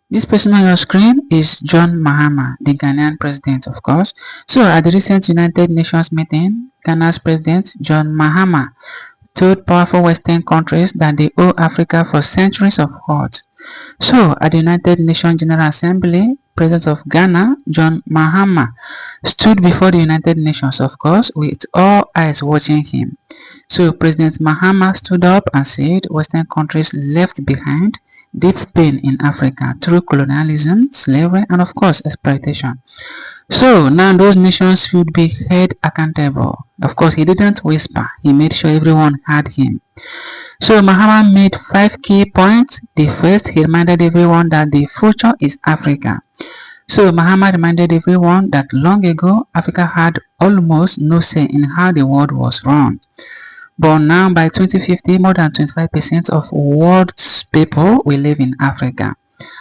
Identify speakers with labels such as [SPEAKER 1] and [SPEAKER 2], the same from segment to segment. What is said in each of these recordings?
[SPEAKER 1] This person on your screen is John Mahama, the Ghanaian president, of course. So at the recent United Nations meeting, Ghana's president, John Mahama, told powerful Western countries that they owe Africa for centuries of hurt. So at the United Nations General Assembly, President of Ghana, John Mahama, stood before the United Nations, of course, with all eyes watching him. So President Mahama stood up and said Western countries left behind deep pain in Africa through colonialism, slavery, and of course exploitation. So now those nations should be held accountable. Of course, he didn't whisper. He made sure everyone heard him. So Mahama made 5 key points. The first, he reminded everyone that the future is Africa. So Mahama reminded everyone that long ago, Africa had almost no say in how the world was run. But now by 2050, more than 25% of world's people will live in Africa.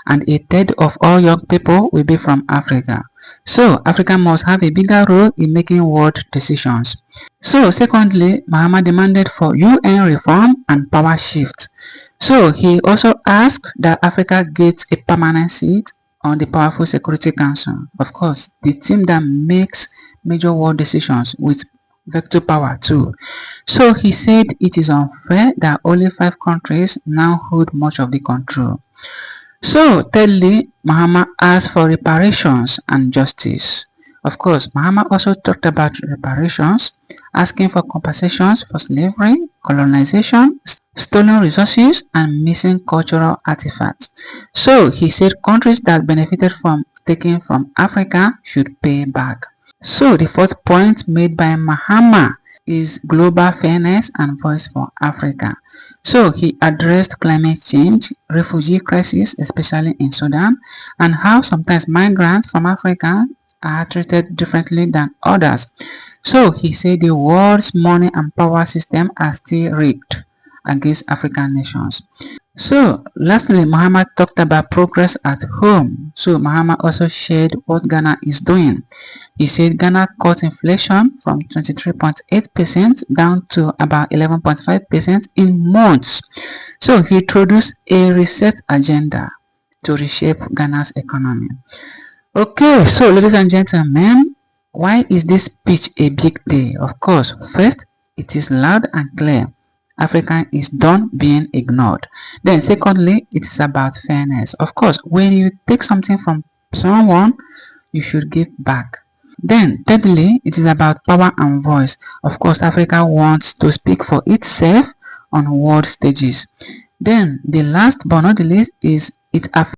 [SPEAKER 1] And a third of all young people will be from Africa. So Africa must have a bigger role in making world decisions. So secondly, Mahama demanded for UN reform and power shift. So he also asked that Africa gets a permanent seat on the powerful Security Council. Of course, the team that makes major world decisions with veto power too. So he said it is unfair that only 5 countries now hold much of the control. So thirdly, Mahama asked for reparations and justice. Of course, Mahama also talked about reparations, asking for compensations for slavery, colonization, stolen resources, and missing cultural artifacts. So he said countries that benefited from taking from Africa should pay back. So the fourth point made by Mahama is global fairness and voice for Africa. So he addressed climate change, refugee crisis, especially in Sudan, and how sometimes migrants from Africa are treated differently than others. So he said the world's money and power system are still rigged against African nations. So lastly, Mahama talked about progress at home. So Mahama also shared what Ghana is doing. He said Ghana cut inflation from 23.8% down to about 11.5% in months. So he introduced a reset agenda to reshape Ghana's economy. Okay, so ladies and gentlemen, why is this speech a big deal? Of course, first, it is loud and clear. Africa is done being ignored. Then secondly, it is about fairness. Of course, when you take something from someone, you should give back. Then thirdly, it is about power and voice. Of course, Africa wants to speak for itself on world stages. Then the last but not the least is it affects